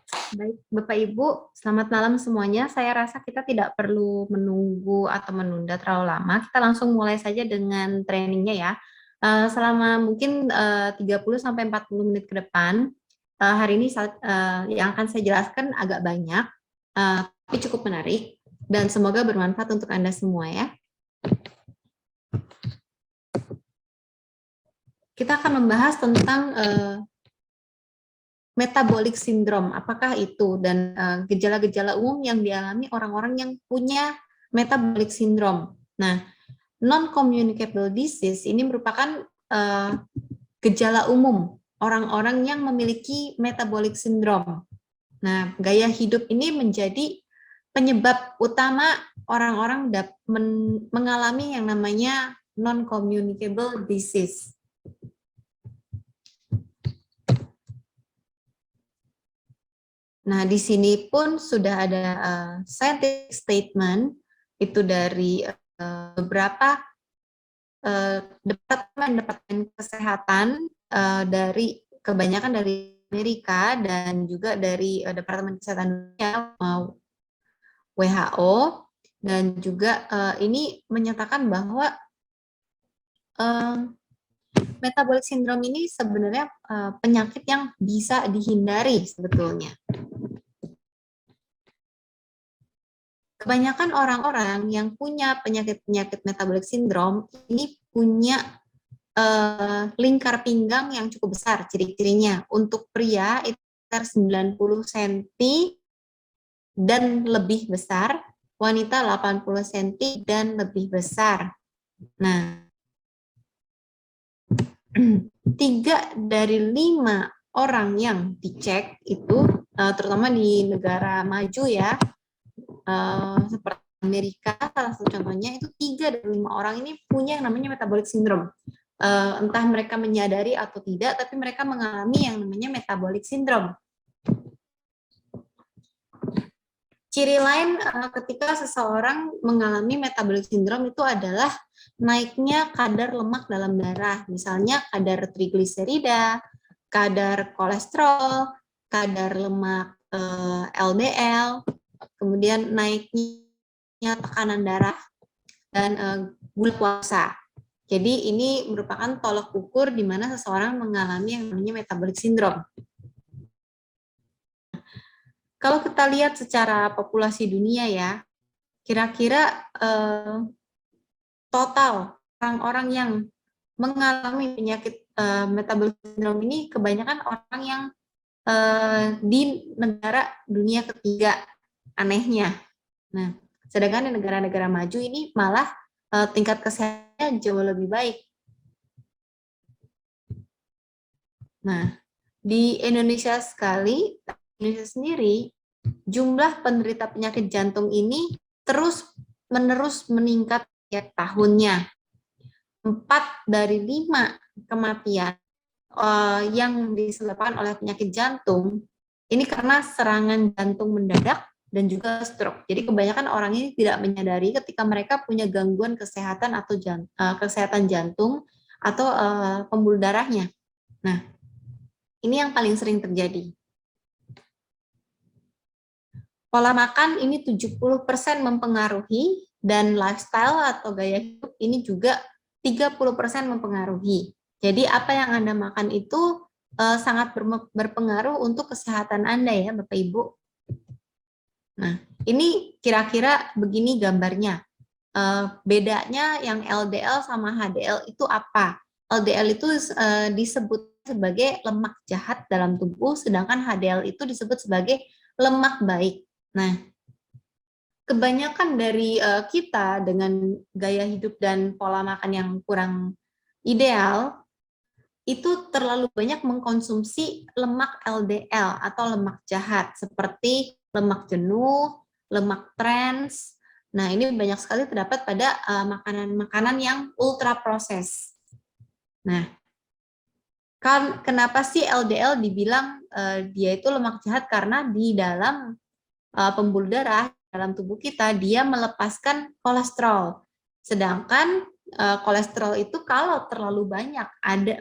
Baik, Bapak Ibu, selamat malam semuanya. Saya rasa kita tidak perlu menunggu atau menunda terlalu lama. Kita langsung mulai saja dengan trainingnya ya. Selama mungkin 30 sampai 40 menit ke depan, hari ini yang akan saya jelaskan agak banyak, tapi cukup menarik dan semoga bermanfaat untuk Anda semua ya. Kita akan membahas tentang metabolic syndrome, apakah itu, dan gejala-gejala umum yang dialami orang-orang yang punya metabolic syndrome. Nah, non-communicable disease ini merupakan gejala umum orang-orang yang memiliki metabolic syndrome. Nah, gaya hidup ini menjadi penyebab utama orang-orang mengalami yang namanya non-communicable disease. Nah, di sini pun sudah ada scientific statement itu dari beberapa departemen kesehatan dari kebanyakan dari Amerika dan juga dari Departemen Kesehatan Dunia WHO, dan juga ini menyatakan bahwa metabolic syndrome ini sebenarnya penyakit yang bisa dihindari sebetulnya. Kebanyakan orang-orang yang punya penyakit-penyakit metabolic syndrome ini punya lingkar pinggang yang cukup besar ciri-cirinya. Untuk pria itu sekitar 90 cm dan lebih besar, wanita 80 cm dan lebih besar. Nah, 3 dari 5 orang yang dicek itu, terutama di negara maju ya, seperti Amerika, salah satu contohnya itu 3 dari 5 orang ini punya yang namanya metabolic syndrome. Entah mereka menyadari atau tidak, tapi mereka mengalami yang namanya metabolic syndrome. Ciri lain ketika seseorang mengalami metabolic syndrome itu adalah naiknya kadar lemak dalam darah, misalnya kadar trigliserida, kadar kolesterol, kadar lemak LDL, kemudian naiknya tekanan darah, dan gula puasa. Jadi ini merupakan tolok ukur di mana seseorang mengalami yang namanya metabolic syndrome. Kalau kita lihat secara populasi dunia ya, kira-kira total orang-orang yang mengalami penyakit metabolic syndrome ini kebanyakan orang yang di negara dunia ketiga, anehnya. Nah, sedangkan di negara-negara maju ini malah tingkat kesehatannya jauh lebih baik. Nah, di Indonesia sendiri, jumlah penderita penyakit jantung ini terus-menerus meningkat setiap tahunnya. 4 dari 5 kematian yang disebabkan oleh penyakit jantung ini karena serangan jantung mendadak dan juga stroke. Jadi kebanyakan orang ini tidak menyadari ketika mereka punya gangguan kesehatan atau kesehatan jantung atau pembuluh darahnya. Nah, ini yang paling sering terjadi. Pola makan ini 70% mempengaruhi, dan lifestyle atau gaya hidup ini juga 30% mempengaruhi. Jadi apa yang Anda makan itu sangat berpengaruh untuk kesehatan Anda ya Bapak Ibu. Nah, ini kira-kira begini gambarnya. Bedanya yang LDL sama HDL itu apa? LDL itu disebut sebagai lemak jahat dalam tubuh, sedangkan HDL itu disebut sebagai lemak baik. Nah, kebanyakan dari kita dengan gaya hidup dan pola makan yang kurang ideal, itu terlalu banyak mengkonsumsi lemak LDL atau lemak jahat, seperti lemak jenuh, lemak trans. Nah, ini banyak sekali terdapat pada makanan-makanan yang ultra proses. Nah, kenapa sih LDL dibilang dia itu lemak jahat? Karena di dalam pembuluh darah dalam tubuh kita, dia melepaskan kolesterol. Sedangkan kolesterol itu kalau terlalu banyak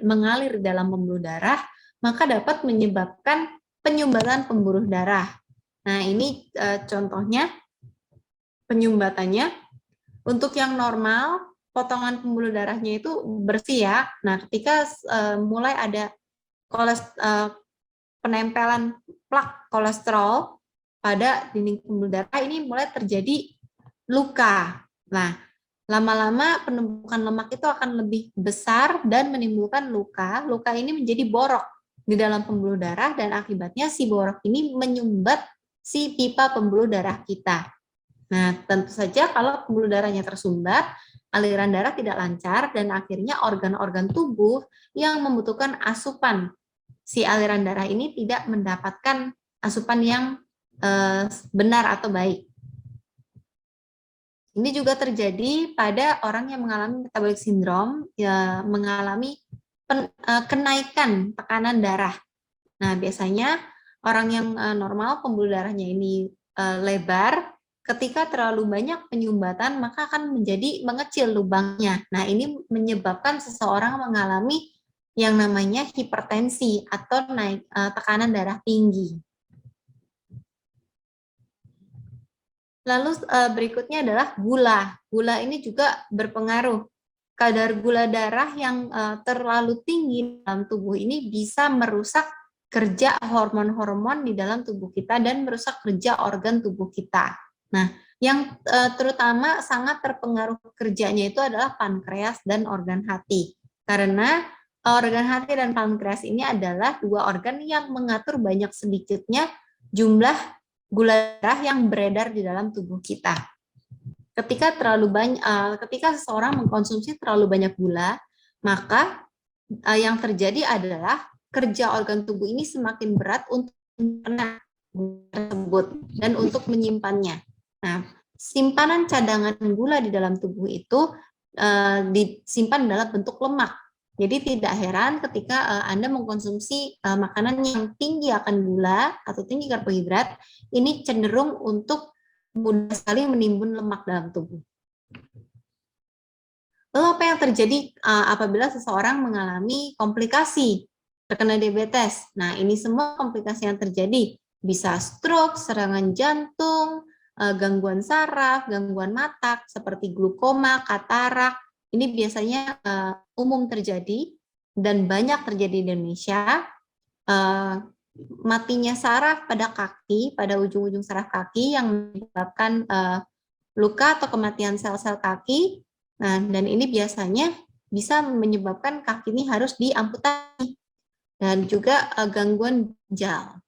mengalir dalam pembuluh darah, maka dapat menyebabkan penyumbatan pembuluh darah. Nah, ini contohnya penyumbatannya. Untuk yang normal, potongan pembuluh darahnya itu bersih ya. Nah, ketika mulai ada penempelan plak kolesterol pada dinding pembuluh darah, ini mulai terjadi luka. Nah, lama-lama penumpukan lemak itu akan lebih besar dan menimbulkan luka. Luka ini menjadi borok di dalam pembuluh darah dan akibatnya si borok ini menyumbat si pipa pembuluh darah kita. Nah, tentu saja kalau pembuluh darahnya tersumbat, aliran darah tidak lancar dan akhirnya organ-organ tubuh yang membutuhkan asupan si aliran darah ini tidak mendapatkan asupan yang benar atau baik. Ini juga terjadi pada orang yang mengalami metabolic syndrome, ya, mengalami kenaikan tekanan darah. Nah, biasanya orang yang normal pembuluh darahnya ini lebar, ketika terlalu banyak penyumbatan maka akan menjadi mengecil lubangnya. Nah, ini menyebabkan seseorang mengalami yang namanya hipertensi atau naik tekanan darah tinggi. Lalu berikutnya adalah gula. Gula ini juga berpengaruh. Kadar gula darah yang terlalu tinggi dalam tubuh ini bisa merusak kerja hormon-hormon di dalam tubuh kita dan merusak kerja organ tubuh kita. Nah, yang terutama sangat terpengaruh kerjanya itu adalah pankreas dan organ hati. Karena organ hati dan pankreas ini adalah dua organ yang mengatur banyak sedikitnya jumlah gula darah yang beredar di dalam tubuh kita. Ketika ketika seseorang mengkonsumsi terlalu banyak gula, maka yang terjadi adalah kerja organ tubuh ini semakin berat untuk mencerna gula tersebut dan untuk menyimpannya. Nah, simpanan cadangan gula di dalam tubuh itu disimpan dalam bentuk lemak. Jadi tidak heran ketika Anda mengkonsumsi makanan yang tinggi akan gula atau tinggi karbohidrat, ini cenderung untuk mudah sekali menimbun lemak dalam tubuh. Lalu apa yang terjadi apabila seseorang mengalami komplikasi terkena diabetes? Nah, ini semua komplikasi yang terjadi. Bisa stroke, serangan jantung, gangguan saraf, gangguan mata, seperti glukoma, katarak. Ini biasanya umum terjadi dan banyak terjadi di Indonesia. Matinya saraf pada kaki, pada ujung-ujung saraf kaki yang menyebabkan luka atau kematian sel-sel kaki. Nah, dan ini biasanya bisa menyebabkan kaki ini harus diamputasi dan juga gangguan ginjal.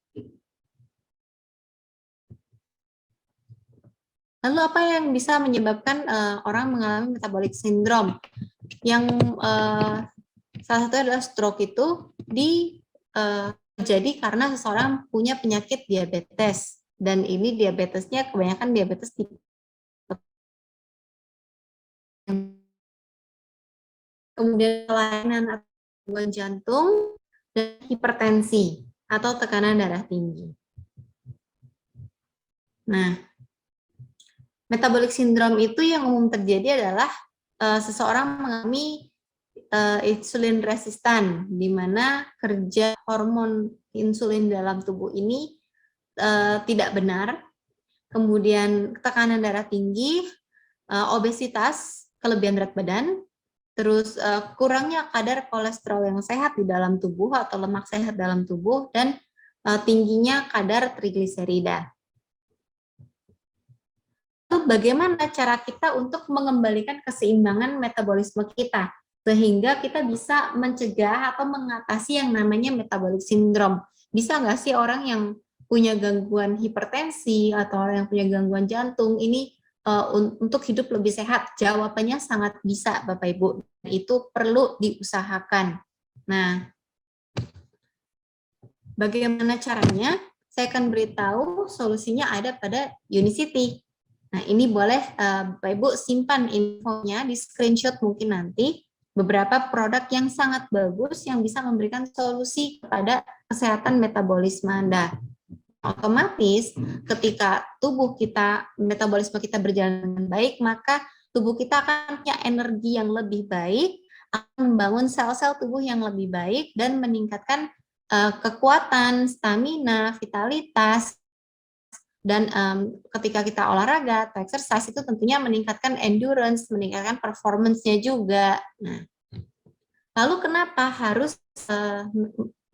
Lalu apa yang bisa menyebabkan orang mengalami metabolic syndrome? Yang salah satu adalah stroke itu terjadi karena seseorang punya penyakit diabetes dan ini diabetesnya kebanyakan diabetes tipe kemudian kelainan atau gangguan jantung dan hipertensi atau tekanan darah tinggi. Nah, metabolic syndrome itu yang umum terjadi adalah seseorang mengalami insulin resistan, di mana kerja hormon insulin dalam tubuh ini tidak benar, kemudian tekanan darah tinggi, obesitas, kelebihan berat badan, terus kurangnya kadar kolesterol yang sehat di dalam tubuh atau lemak sehat dalam tubuh, dan tingginya kadar trigliserida. Lalu bagaimana cara kita untuk mengembalikan keseimbangan metabolisme kita sehingga kita bisa mencegah atau mengatasi yang namanya metabolic syndrome? Bisa nggak sih orang yang punya gangguan hipertensi atau orang yang punya gangguan jantung ini untuk hidup lebih sehat? Jawabannya sangat bisa, Bapak Ibu. Itu perlu diusahakan. Nah, bagaimana caranya? Saya akan beritahu solusinya ada pada Unicity. Nah, ini boleh Bapak Ibu simpan infonya di screenshot mungkin nanti. Beberapa produk yang sangat bagus yang bisa memberikan solusi kepada kesehatan metabolisme Anda. Otomatis ketika tubuh kita, metabolisme kita berjalan dengan baik, maka tubuh kita akan punya energi yang lebih baik, akan membangun sel-sel tubuh yang lebih baik, dan meningkatkan kekuatan, stamina, vitalitas, dan ketika kita olahraga atau exercise itu tentunya meningkatkan endurance, meningkatkan performance-nya juga. Nah, lalu kenapa harus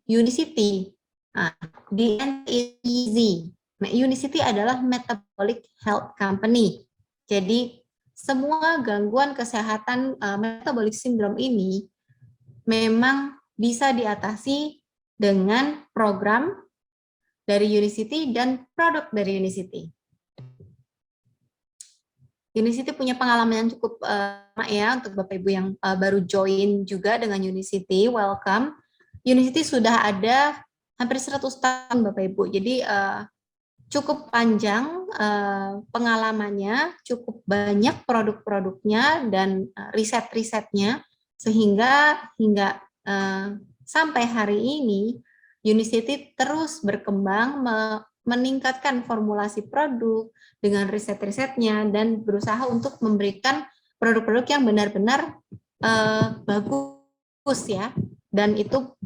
Unicity? Nah, the is easy. Nah, Unicity adalah metabolic health company. Jadi semua gangguan kesehatan metabolic syndrome ini memang bisa diatasi dengan program dari Unicity dan produk dari Unicity. Unicity punya pengalaman yang cukup lama ya untuk Bapak Ibu yang baru join juga dengan Unicity, welcome. Unicity sudah ada hampir 100 tahun Bapak Ibu, jadi cukup panjang pengalamannya, cukup banyak produk-produknya dan riset-risetnya, sehingga hingga sampai hari ini Unicity terus berkembang meningkatkan formulasi produk dengan riset-risetnya dan berusaha untuk memberikan produk-produk yang benar-benar bagus ya. Dan itu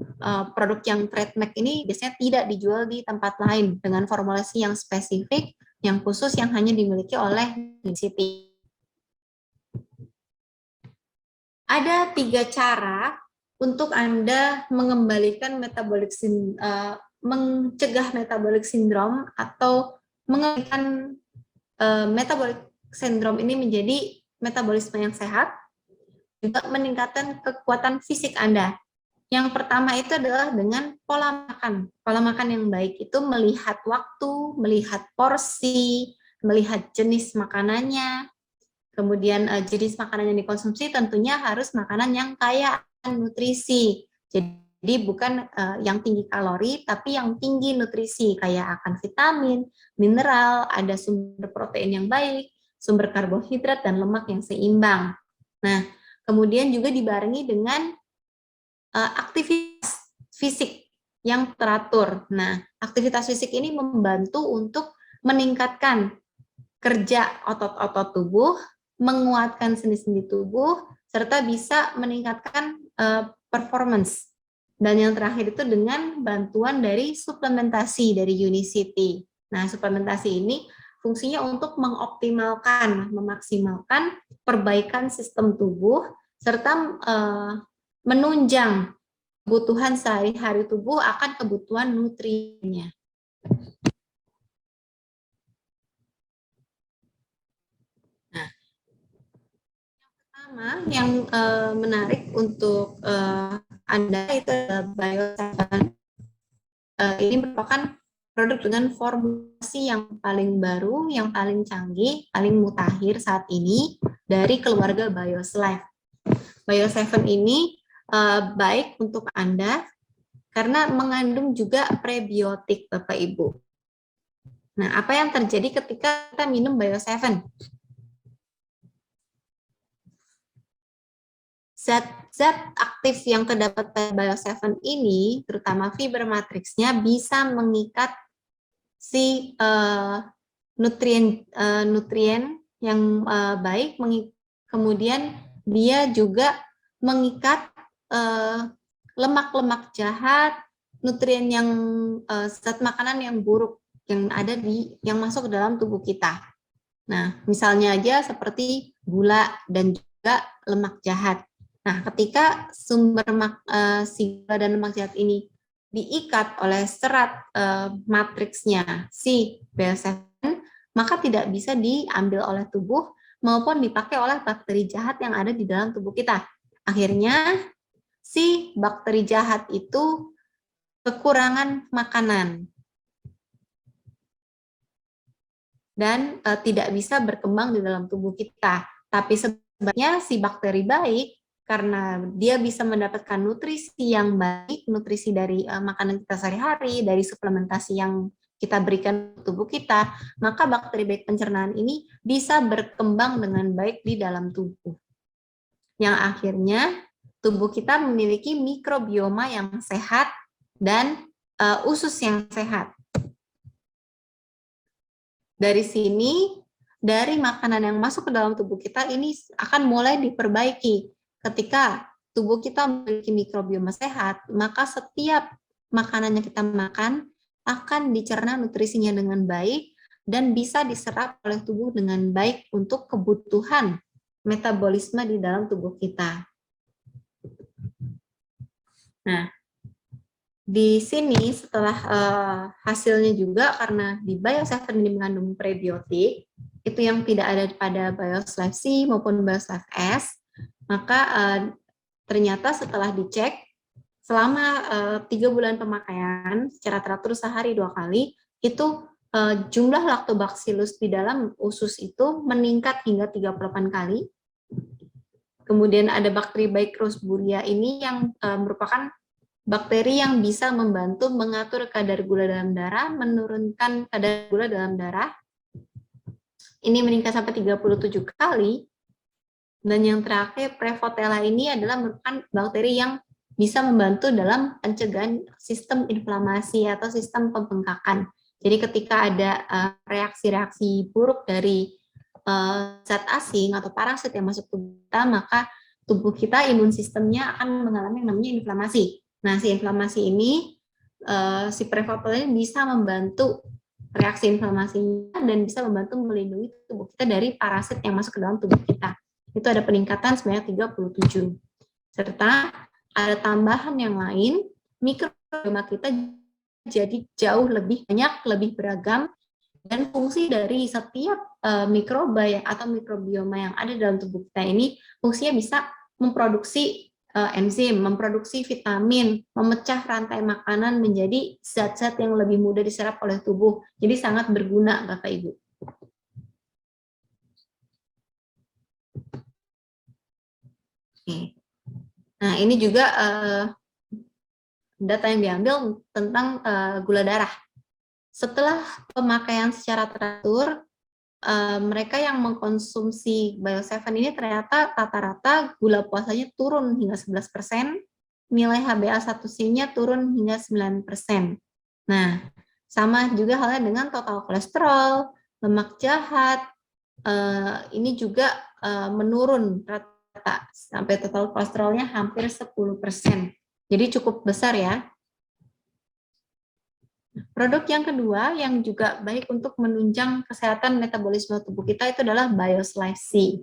produk yang trademark ini biasanya tidak dijual di tempat lain dengan formulasi yang spesifik, yang khusus, yang hanya dimiliki oleh Unicity. Ada 3 cara untuk Anda mengembalikan mencegah metabolic syndrome atau mengembalikan metabolic syndrome ini menjadi metabolisme yang sehat, juga meningkatkan kekuatan fisik Anda. Yang pertama itu adalah dengan pola makan. Pola makan yang baik itu melihat waktu, melihat porsi, melihat jenis makanannya, kemudian jenis makanan yang dikonsumsi tentunya harus makanan yang kaya nutrisi. Jadi bukan yang tinggi kalori, tapi yang tinggi nutrisi, kayak akan vitamin, mineral, ada sumber protein yang baik, sumber karbohidrat, dan lemak yang seimbang. Nah, kemudian juga dibarengi dengan aktivitas fisik yang teratur. Nah, aktivitas fisik ini membantu untuk meningkatkan kerja otot-otot tubuh, menguatkan sendi-sendi tubuh, serta bisa meningkatkan performance. Dan yang terakhir itu dengan bantuan dari suplementasi dari Unicity. Nah, suplementasi ini fungsinya untuk mengoptimalkan, memaksimalkan perbaikan sistem tubuh, serta menunjang kebutuhan sehari-hari tubuh akan kebutuhan nutriennya. Nah, pertama yang menarik untuk Anda itu adalah Bio7. Ini merupakan produk dengan formulasi yang paling baru, yang paling canggih, paling mutakhir saat ini dari keluarga BioSlife. Bio7 ini baik untuk Anda karena mengandung juga prebiotik, Bapak Ibu. Nah, apa yang terjadi ketika kita minum Bio7? Zat-zat aktif yang terdapat pada Bio7 ini, terutama fiber matriksnya, bisa mengikat si nutrien yang baik, kemudian dia juga mengikat lemak-lemak jahat, nutrien yang zat makanan yang buruk yang ada yang masuk ke dalam tubuh kita. Nah, misalnya aja seperti gula dan juga lemak jahat. Nah, ketika sumber si gula dan lemak jahat ini diikat oleh serat matriksnya si Bio7, maka tidak bisa diambil oleh tubuh maupun dipakai oleh bakteri jahat yang ada di dalam tubuh kita. Akhirnya si bakteri jahat itu kekurangan makanan dan tidak bisa berkembang di dalam tubuh kita. Tapi sebenarnya si bakteri baik, karena dia bisa mendapatkan nutrisi yang baik, nutrisi dari makanan kita sehari-hari, dari suplementasi yang kita berikan ke tubuh kita, maka bakteri baik pencernaan ini bisa berkembang dengan baik di dalam tubuh. Yang akhirnya tubuh kita memiliki mikrobioma yang sehat dan usus yang sehat. Dari sini, dari makanan yang masuk ke dalam tubuh kita ini akan mulai diperbaiki. Ketika tubuh kita memiliki mikrobioma sehat, maka setiap makanan yang kita makan akan dicerna nutrisinya dengan baik dan bisa diserap oleh tubuh dengan baik untuk kebutuhan metabolisme di dalam tubuh kita. Nah, di sini setelah hasilnya juga karena di Bio7 ini mengandung prebiotik, itu yang tidak ada pada Bio-Life C maupun Bio-Life S, maka ternyata setelah dicek selama 3 bulan pemakaian secara teratur sehari 2 kali, itu jumlah Lactobacillus di dalam usus itu meningkat hingga 38 kali. Kemudian ada bakteri Bacillus ini yang merupakan bakteri yang bisa membantu mengatur kadar gula dalam darah, menurunkan kadar gula dalam darah. Ini meningkat sampai 37 kali. Dan yang terakhir, Prevotella ini adalah merupakan bakteri yang bisa membantu dalam pencegahan sistem inflamasi atau sistem pembengkakan. Jadi ketika ada reaksi-reaksi buruk dari zat asing atau parasit yang masuk tubuh kita, maka tubuh kita, imun sistemnya akan mengalami yang namanya inflamasi. Nah, si inflamasi ini, si Prevotella ini bisa membantu reaksi inflamasinya dan bisa membantu melindungi tubuh kita dari parasit yang masuk ke dalam tubuh kita. Itu ada peningkatan sebanyak 37. Serta ada tambahan yang lain, mikrobioma kita jadi jauh lebih banyak, lebih beragam, dan fungsi dari setiap mikroba atau mikrobioma yang ada dalam tubuh kita ini, fungsinya bisa memproduksi enzim, memproduksi vitamin, memecah rantai makanan menjadi zat-zat yang lebih mudah diserap oleh tubuh. Jadi sangat berguna, Bapak Ibu. Oke. Nah, ini juga data yang diambil tentang gula darah. Setelah pemakaian secara teratur, mereka yang mengkonsumsi Bio7 ini ternyata rata-rata gula puasanya turun hingga 11%, nilai HbA1c-nya turun hingga 9%. Nah, sama juga halnya dengan total kolesterol, lemak jahat, ini juga menurun rata-rata sampai total kolesterolnya hampir 10%. Jadi cukup besar ya. Produk yang kedua yang juga baik untuk menunjang kesehatan metabolisme tubuh kita itu adalah Bio-Life C.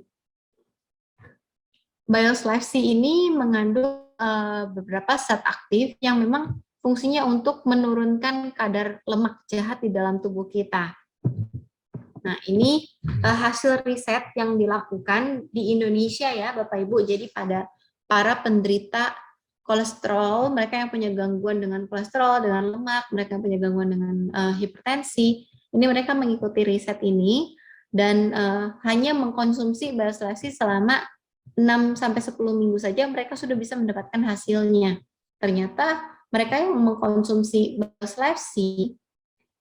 Bio-Life C ini mengandung beberapa zat aktif yang memang fungsinya untuk menurunkan kadar lemak jahat di dalam tubuh kita. Nah, ini hasil riset yang dilakukan di Indonesia ya, Bapak Ibu. Jadi pada para penderita kolesterol, mereka yang punya gangguan dengan kolesterol, dengan lemak, mereka yang punya gangguan dengan hipertensi, ini mereka mengikuti riset ini dan hanya mengkonsumsi Bio-Life C selama 6-10 minggu saja mereka sudah bisa mendapatkan hasilnya. Ternyata mereka yang mengkonsumsi Bio-Life C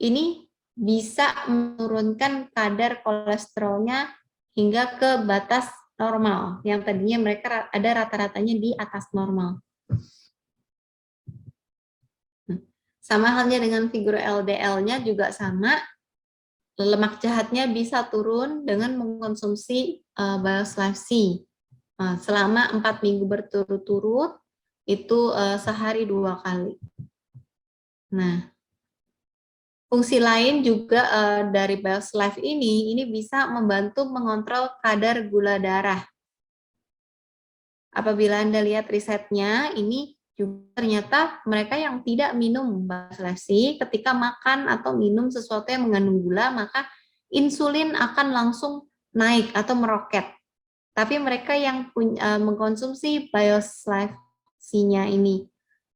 ini bisa menurunkan kadar kolesterolnya hingga ke batas normal, yang tadinya mereka ada rata-ratanya di atas normal. Sama halnya dengan figur LDL-nya juga sama, lemak jahatnya bisa turun dengan mengkonsumsi Bio-Life C. Selama 4 minggu berturut-turut, itu sehari 2 kali. Nah, fungsi lain juga dari Bio-Life ini bisa membantu mengontrol kadar gula darah. Apabila Anda lihat risetnya, ini juga ternyata mereka yang tidak minum Bio-Life C ketika makan atau minum sesuatu yang mengandung gula, maka insulin akan langsung naik atau meroket. Tapi mereka yang mengkonsumsi Bio-Life C-nya ini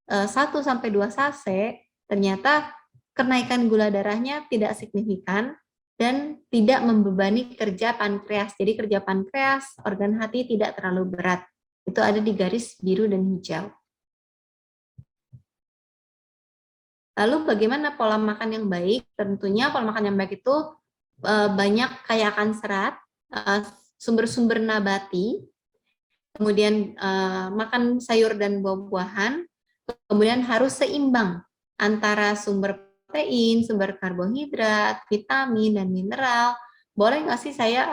1-2 sachet, ternyata kenaikan gula darahnya tidak signifikan dan tidak membebani kerja pankreas. Jadi kerja pankreas, organ hati tidak terlalu berat. Itu ada di garis biru dan hijau. Lalu bagaimana pola makan yang baik? Tentunya pola makan yang baik itu banyak kaya akan serat, sumber-sumber nabati, kemudian makan sayur dan buah-buahan, kemudian harus seimbang antara sumber protein, sumber karbohidrat, vitamin, dan mineral. Boleh nggak sih saya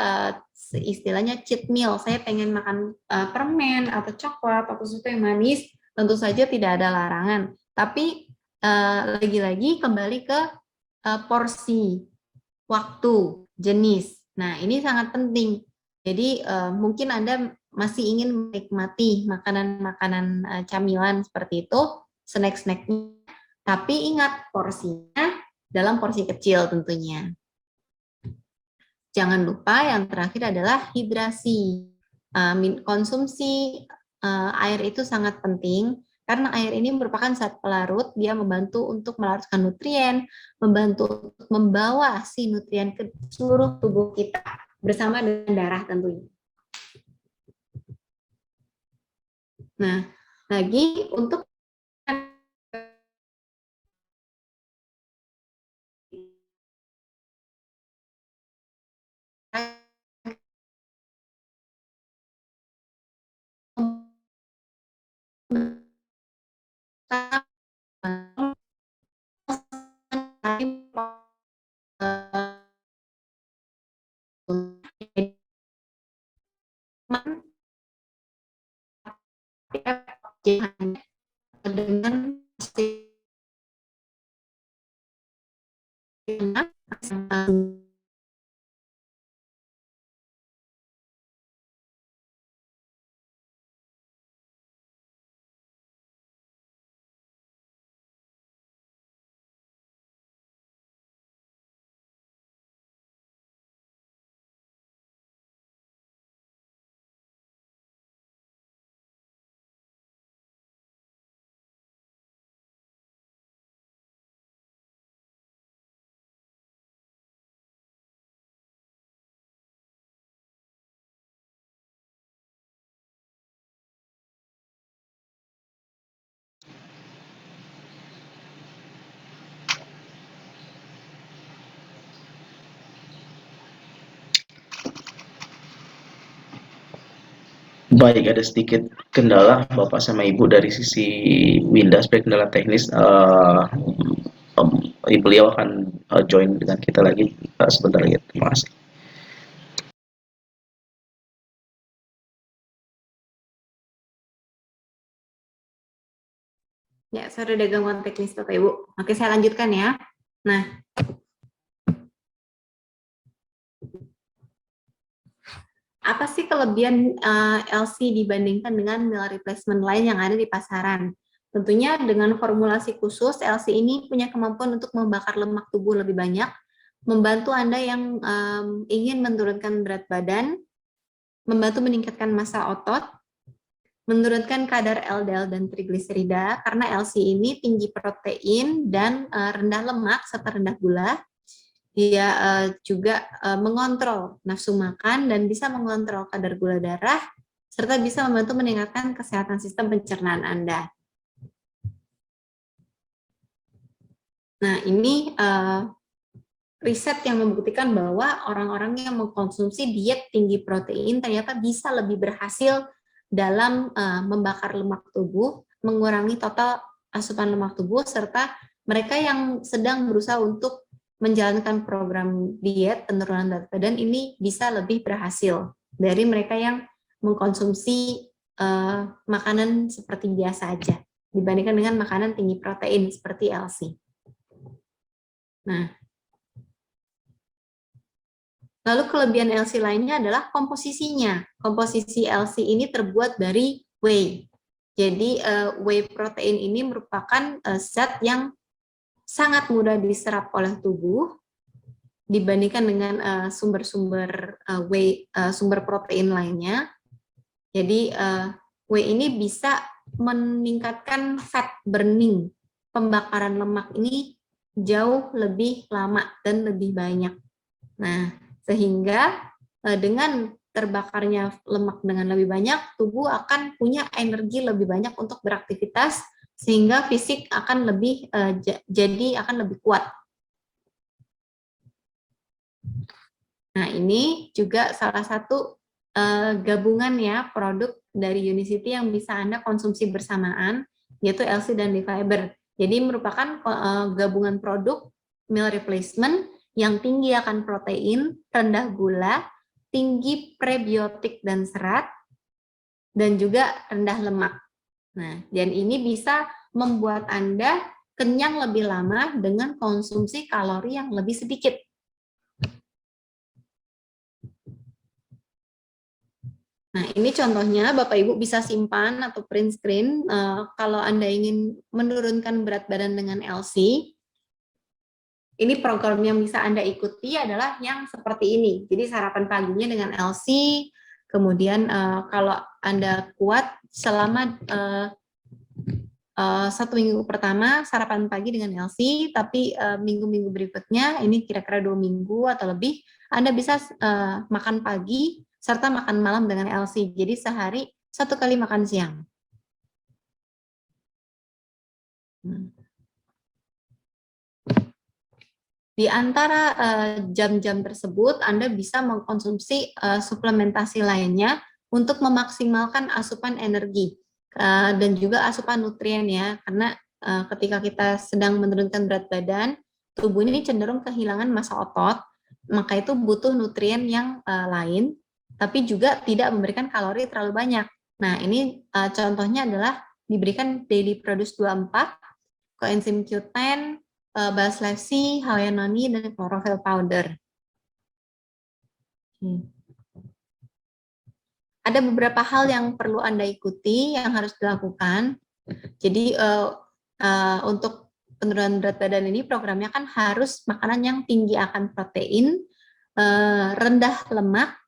istilahnya cheat meal, saya pengen makan permen atau coklat atau sesuatu yang manis, tentu saja tidak ada larangan. Tapi lagi-lagi kembali ke porsi, waktu, jenis. Nah, ini sangat penting. Jadi mungkin Anda masih ingin menikmati makanan-makanan camilan seperti itu, snack-snacknya, tapi ingat porsinya dalam porsi kecil tentunya. Jangan lupa yang terakhir adalah hidrasi. Konsumsi air itu sangat penting karena air ini merupakan zat pelarut, dia membantu untuk melarutkan nutrien, membantu untuk membawa si nutrien ke seluruh tubuh kita bersama dengan darah tentunya. Nah, lagi untuk dengan Baik, ada sedikit kendala Bapak sama Ibu dari sisi Winda, sebagai kendala teknis. Beliau akan join dengan kita lagi sebentar lagi. Terima kasih. Ya, sorry ada gangguan teknis Bapak Ibu. Oke, saya lanjutkan ya. Nah, apa sih kelebihan LC dibandingkan dengan meal replacement lain yang ada di pasaran? Tentunya dengan formulasi khusus, LC ini punya kemampuan untuk membakar lemak tubuh lebih banyak, membantu Anda yang ingin menurunkan berat badan, membantu meningkatkan massa otot, menurunkan kadar LDL dan trigliserida, karena LC ini tinggi protein dan rendah lemak serta rendah gula. Dia juga mengontrol nafsu makan dan bisa mengontrol kadar gula darah, serta bisa membantu meningkatkan kesehatan sistem pencernaan Anda. Nah, ini riset yang membuktikan bahwa orang-orang yang mengkonsumsi diet tinggi protein ternyata bisa lebih berhasil dalam membakar lemak tubuh, mengurangi total asupan lemak tubuh, serta mereka yang sedang berusaha untuk menjalankan program diet penurunan berat badan ini bisa lebih berhasil dari mereka yang mengkonsumsi makanan seperti biasa aja dibandingkan dengan makanan tinggi protein seperti LC. Nah, lalu kelebihan LC lainnya adalah komposisinya. Komposisi LC ini terbuat dari whey. Jadi whey protein ini merupakan zat yang sangat mudah diserap oleh tubuh dibandingkan dengan sumber-sumber sumber protein lainnya. Jadi whey ini bisa meningkatkan fat burning, pembakaran lemak ini jauh lebih lama dan lebih banyak. Nah, sehingga dengan terbakarnya lemak dengan lebih banyak, tubuh akan punya energi lebih banyak untuk beraktivitas, sehingga fisik akan lebih akan lebih kuat. Nah, ini juga salah satu gabungan ya produk dari Unicity yang bisa Anda konsumsi bersamaan, yaitu LC dan D-Fiber. Jadi merupakan gabungan produk meal replacement yang tinggi akan protein, rendah gula, tinggi prebiotik dan serat, dan juga rendah lemak. Nah, dan ini bisa membuat Anda kenyang lebih lama dengan konsumsi kalori yang lebih sedikit. Nah, ini contohnya Bapak Ibu bisa simpan atau print screen kalau Anda ingin menurunkan berat badan dengan LC. Ini program yang bisa Anda ikuti adalah yang seperti ini. Jadi sarapan paginya dengan LC, kemudian kalau Anda kuat selama 1 minggu pertama sarapan pagi dengan LC, tapi minggu-minggu berikutnya, ini kira-kira 2 minggu atau lebih, Anda bisa makan pagi serta makan malam dengan LC. Jadi sehari 1 kali makan siang. Di antara jam-jam tersebut, Anda bisa mengkonsumsi suplementasi lainnya untuk memaksimalkan asupan energi dan juga asupan nutrien ya, karena ketika kita sedang menurunkan berat badan, tubuh ini cenderung kehilangan massa otot, maka itu butuh nutrien yang lain, tapi juga tidak memberikan kalori terlalu banyak. Nah, ini contohnya adalah diberikan Daily Produce 24, coenzim Q10, Baslevc, Hawaiian dan chlorophyll powder. Ada beberapa hal yang perlu Anda ikuti, yang harus dilakukan. Jadi untuk penurunan berat badan ini programnya kan harus makanan yang tinggi akan protein, rendah lemak,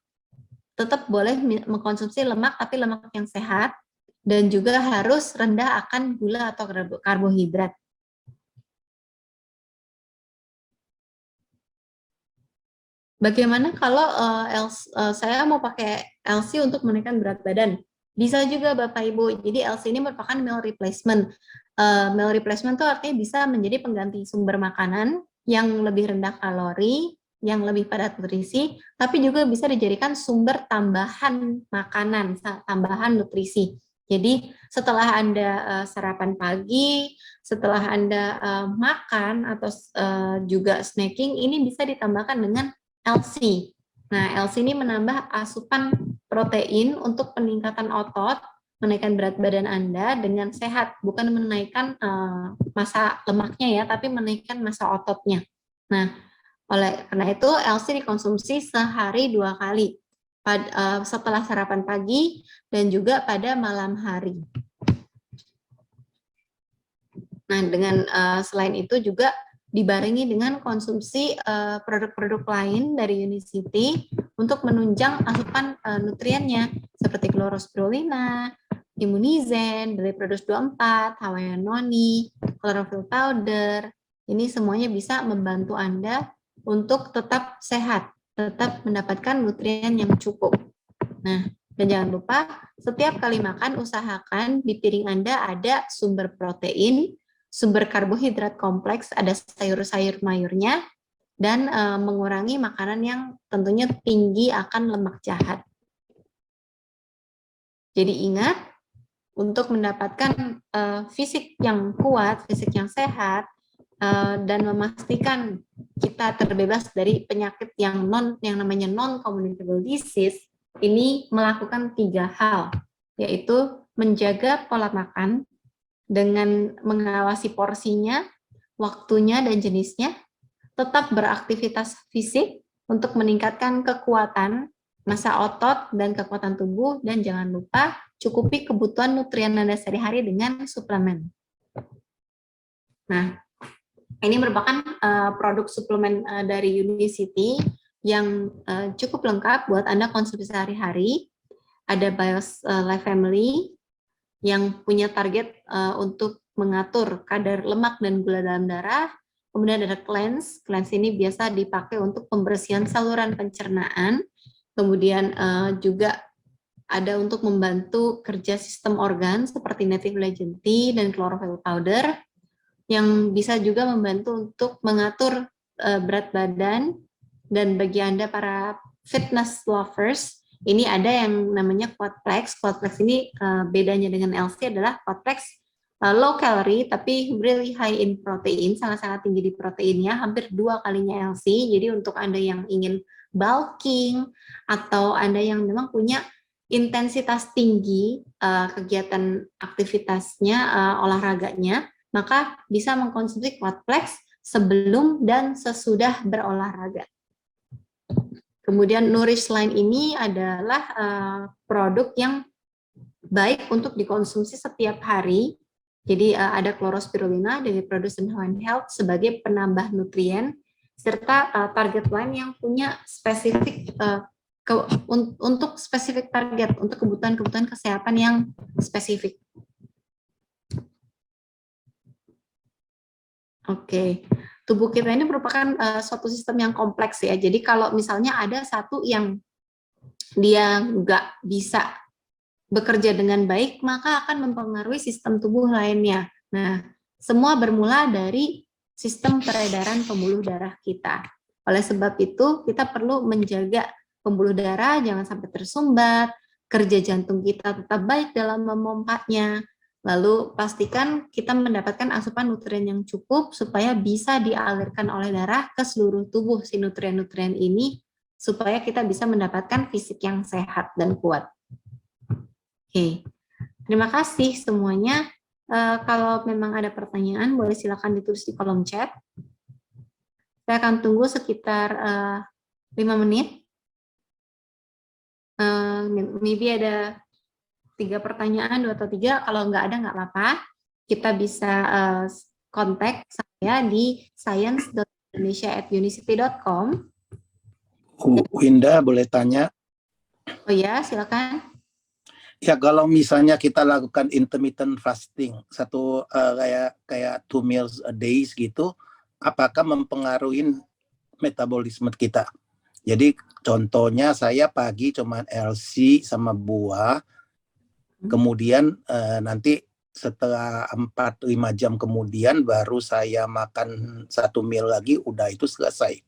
tetap boleh mengkonsumsi lemak tapi lemak yang sehat, dan juga harus rendah akan gula atau karbohidrat. Bagaimana kalau saya mau pakai LC untuk menaikkan berat badan? Bisa juga Bapak Ibu. Jadi LC ini merupakan meal replacement. Meal replacement itu artinya bisa menjadi pengganti sumber makanan yang lebih rendah kalori, yang lebih padat nutrisi, tapi juga bisa dijadikan sumber tambahan makanan, tambahan nutrisi. Jadi setelah Anda sarapan pagi, setelah Anda makan atau juga snacking, ini bisa ditambahkan dengan LC. Nah, LC ini menambah asupan protein untuk peningkatan otot, menaikkan berat badan Anda dengan sehat, bukan menaikkan massa lemaknya ya, tapi menaikkan massa ototnya. Nah, oleh karena itu LC dikonsumsi sehari 2 kali, setelah sarapan pagi dan juga pada malam hari. Nah, dengan selain itu juga dibarengi dengan konsumsi produk-produk lain dari Unicity untuk menunjang asupan nutriennya seperti klorospirulina, Immunizen, Daily Produce 24, Hawaiian Noni, chlorophyll powder. Ini semuanya bisa membantu Anda untuk tetap sehat, tetap mendapatkan nutrien yang cukup. Nah, dan jangan lupa setiap kali makan usahakan di piring Anda ada sumber protein, sumber karbohidrat kompleks, ada sayur-sayur mayurnya, dan mengurangi makanan yang tentunya tinggi akan lemak jahat. Jadi ingat, untuk mendapatkan fisik yang kuat, fisik yang sehat, dan memastikan kita terbebas dari penyakit yang namanya non-communicable disease, ini melakukan 3 hal, yaitu menjaga pola makan, dengan mengawasi porsinya, waktunya, dan jenisnya, tetap beraktivitas fisik untuk meningkatkan kekuatan, massa otot, dan kekuatan tubuh, dan jangan lupa cukupi kebutuhan nutrien Anda sehari-hari dengan suplemen. Nah, ini merupakan produk suplemen dari Unicity yang cukup lengkap buat Anda konsumsi sehari-hari. Ada BIOS Life Family, yang punya target untuk mengatur kadar lemak dan gula dalam darah. Kemudian ada cleanse. Cleanse ini biasa dipakai untuk pembersihan saluran pencernaan. Kemudian juga ada untuk membantu kerja sistem organ seperti native legend tea dan chlorophyll powder, yang bisa juga membantu untuk mengatur berat badan. Dan bagi Anda para fitness lovers, ini ada yang namanya Quadplex. Quadplex ini bedanya dengan LC adalah Quadplex low calorie tapi really high in protein, sangat-sangat tinggi di proteinnya, hampir 2 kalinya LC. Jadi untuk Anda yang ingin bulking atau Anda yang memang punya intensitas tinggi kegiatan aktivitasnya, olahraganya, maka bisa mengkonsumsi Quadplex sebelum dan sesudah berolahraga. Kemudian Nourish Line ini adalah produk yang baik untuk dikonsumsi setiap hari. Jadi ada klorospirulina dari Produsen Hawaiian Health sebagai penambah nutrien, serta target line yang punya spesifik untuk spesifik target, untuk kebutuhan-kebutuhan kesehatan yang spesifik. Oke. Tubuh kita ini merupakan suatu sistem yang kompleks ya. Jadi kalau misalnya ada satu yang dia nggak bisa bekerja dengan baik, maka akan mempengaruhi sistem tubuh lainnya. Nah, semua bermula dari sistem peredaran pembuluh darah kita. Oleh sebab itu, kita perlu menjaga pembuluh darah jangan sampai tersumbat, kerja jantung kita tetap baik dalam memompanya. Lalu pastikan kita mendapatkan asupan nutrien yang cukup supaya bisa dialirkan oleh darah ke seluruh tubuh si nutrien-nutrien ini supaya kita bisa mendapatkan fisik yang sehat dan kuat. Oke, terima kasih semuanya. Kalau memang ada pertanyaan boleh silakan ditulis di kolom chat. Saya akan tunggu sekitar 5 menit. Maybe ada 3 pertanyaan, 2 atau 3, kalau nggak ada nggak apa-apa, kita bisa kontak saya di science.indonesia@unicity.com. Winda boleh tanya? Oh ya, silakan. Ya kalau misalnya kita lakukan intermittent fasting, kayak 2 meals a day gitu, apakah mempengaruhi metabolisme kita? Jadi contohnya saya pagi cuma LC sama buah, kemudian nanti setelah 4-5 jam kemudian baru saya makan 1 meal lagi, udah itu selesai.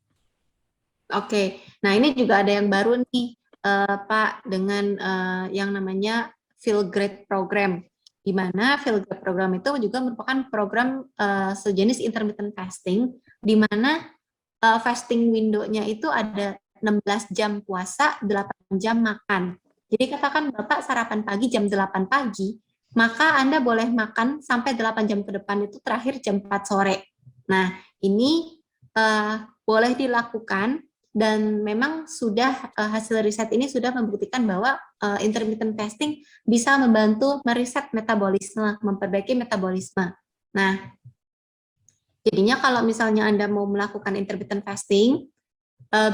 Oke, nah ini juga ada yang baru nih Pak, dengan yang namanya Feel Great Program, di mana Feel Great Program itu juga merupakan program sejenis intermittent fasting, di mana fasting window-nya itu ada 16 jam puasa, 8 jam makan. Jadi katakan Bapak sarapan pagi jam 8 pagi, maka Anda boleh makan sampai 8 jam ke depan itu terakhir jam 4 sore. Nah, ini boleh dilakukan dan memang sudah hasil riset ini sudah membuktikan bahwa intermittent fasting bisa membantu mereset metabolisme, memperbaiki metabolisme. Nah, jadinya kalau misalnya Anda mau melakukan intermittent fasting,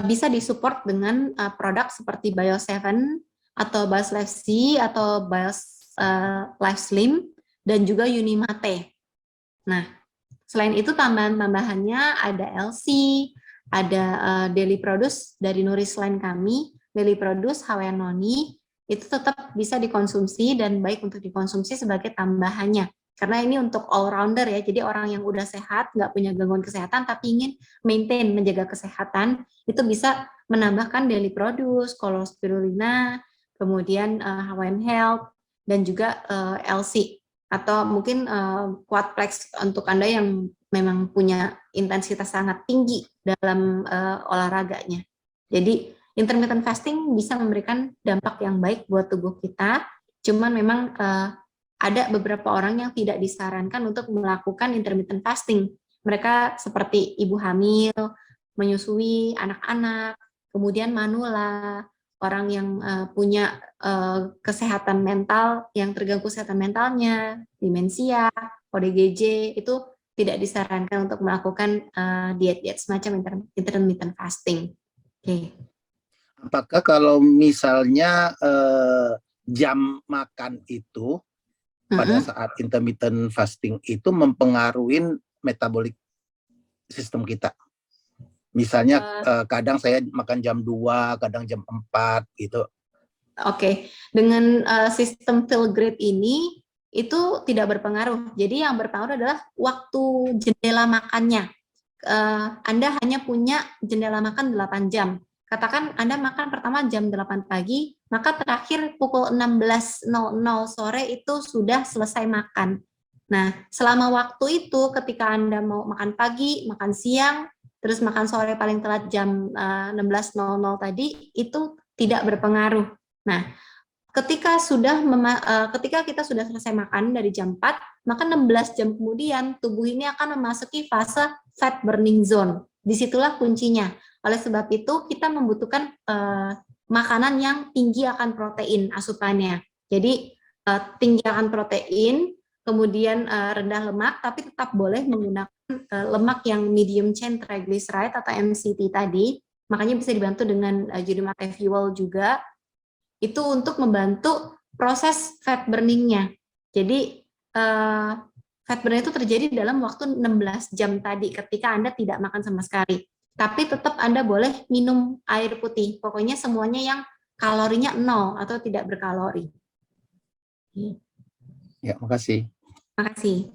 bisa disupport dengan produk seperti Bio7 atau BioLife C atau BioLife Slim dan juga Unimate. Nah, selain itu tambahan-tambahannya ada LC, ada Daily Produce dari Nourish Line kami, Daily Produce Hawaiian Noni, itu tetap bisa dikonsumsi dan baik untuk dikonsumsi sebagai tambahannya. Karena ini untuk all-rounder ya, jadi orang yang udah sehat, nggak punya gangguan kesehatan, tapi ingin maintain, menjaga kesehatan, itu bisa menambahkan Daily Produce, Kolostirulina, kemudian Hawaiian Health, dan juga LC. Atau mungkin Quadplex untuk Anda yang memang punya intensitas sangat tinggi dalam olahraganya. Jadi intermittent fasting bisa memberikan dampak yang baik buat tubuh kita, cuman memang ada beberapa orang yang tidak disarankan untuk melakukan intermittent fasting. Mereka seperti ibu hamil, menyusui anak-anak, kemudian manula, orang yang punya kesehatan mental, yang terganggu kesehatan mentalnya, demensia, ODGJ, itu tidak disarankan untuk melakukan diet-diet semacam intermittent fasting. Oke. Apakah kalau misalnya jam makan itu pada saat intermittent fasting itu mempengaruhi metabolik sistem kita? Misalnya kadang saya makan jam 2, kadang jam 4 gitu. Oke, dengan sistem Feel Great ini itu tidak berpengaruh. Jadi yang berpengaruh adalah waktu jendela makannya. Anda hanya punya jendela makan 8 jam. Katakan Anda makan pertama jam 8 pagi, maka terakhir pukul 16.00 sore itu sudah selesai makan. Nah, selama waktu itu ketika Anda mau makan pagi, makan siang, terus makan sore paling telat jam 16.00 tadi, itu tidak berpengaruh. Nah, ketika kita sudah selesai makan dari jam 4, maka 16 jam kemudian tubuh ini akan memasuki fase fat burning zone. Disitulah kuncinya. Oleh sebab itu kita membutuhkan makanan yang tinggi akan protein asupannya. Jadi tinggi akan protein, kemudian rendah lemak, tapi tetap boleh menggunakan lemak yang medium chain triglyceride atau MCT tadi. Makanya bisa dibantu dengan judi mate fuel juga. Itu untuk membantu proses fat burning-nya. Jadi fat burning itu terjadi dalam waktu 16 jam tadi ketika Anda tidak makan sama sekali. Tapi tetap Anda boleh minum air putih. Pokoknya semuanya yang kalorinya 0 atau tidak berkalori. Ya, makasih. Makasih.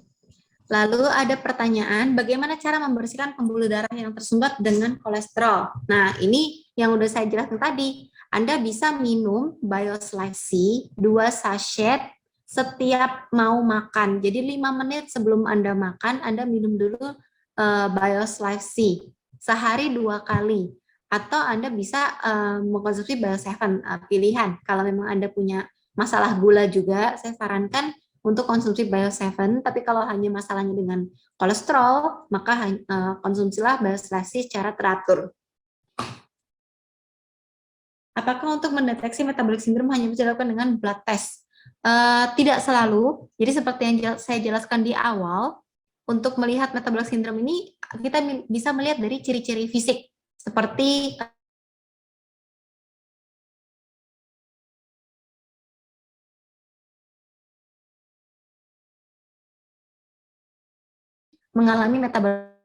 Lalu ada pertanyaan, bagaimana cara membersihkan pembuluh darah yang tersumbat dengan kolesterol? Nah, ini yang udah saya jelaskan tadi. Anda bisa minum BioSlice 2 sachet setiap mau makan. Jadi 5 menit sebelum Anda makan, Anda minum dulu BioSlice sehari 2 kali. Atau Anda bisa mengkonsumsi Bio7 pilihan. Kalau memang Anda punya masalah gula juga, saya sarankan untuk konsumsi Bio7, tapi kalau hanya masalahnya dengan kolesterol, maka konsumsilah BioSlice secara teratur. Apakah untuk mendeteksi metabolic syndrome hanya bisa dilakukan dengan blood test? Tidak selalu. Jadi seperti yang saya jelaskan di awal, untuk melihat metabolic syndrome ini kita bisa melihat dari ciri-ciri fisik seperti mengalami metabolic.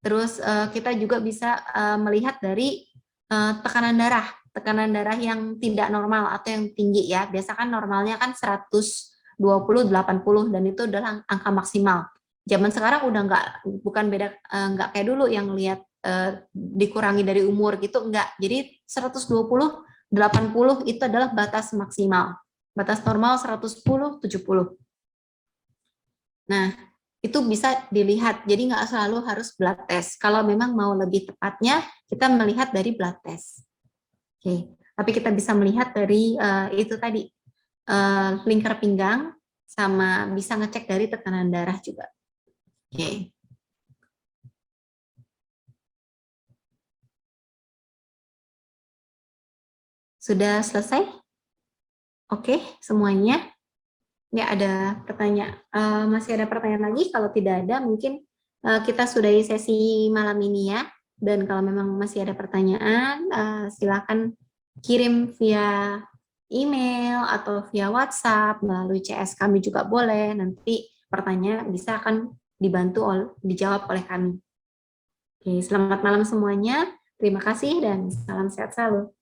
Terus kita juga bisa melihat dari tekanan darah yang tidak normal atau yang tinggi ya. Biasa kan normalnya kan 120, 80 dan itu adalah angka maksimal. Zaman sekarang udah bukan beda, nggak kayak dulu yang lihat dikurangi dari umur gitu, enggak. Jadi 120, 80 itu adalah batas maksimal. Batas normal 110, 70. Nah, itu bisa dilihat, jadi nggak selalu harus blood test. Kalau memang mau lebih tepatnya, kita melihat dari blood test. Oke, tapi kita bisa melihat dari itu tadi, lingkar pinggang, sama bisa ngecek dari tekanan darah juga. Oke. Sudah selesai? Oke, semuanya? Nggak ada pertanyaan, masih ada pertanyaan lagi? Kalau tidak ada, mungkin kita sudahi sesi malam ini ya. Dan kalau memang masih ada pertanyaan, silakan kirim via email atau via WhatsApp, melalui CS kami juga boleh. Nanti pertanyaan bisa akan dijawab oleh kami. Oke, selamat malam semuanya. Terima kasih dan salam sehat selalu.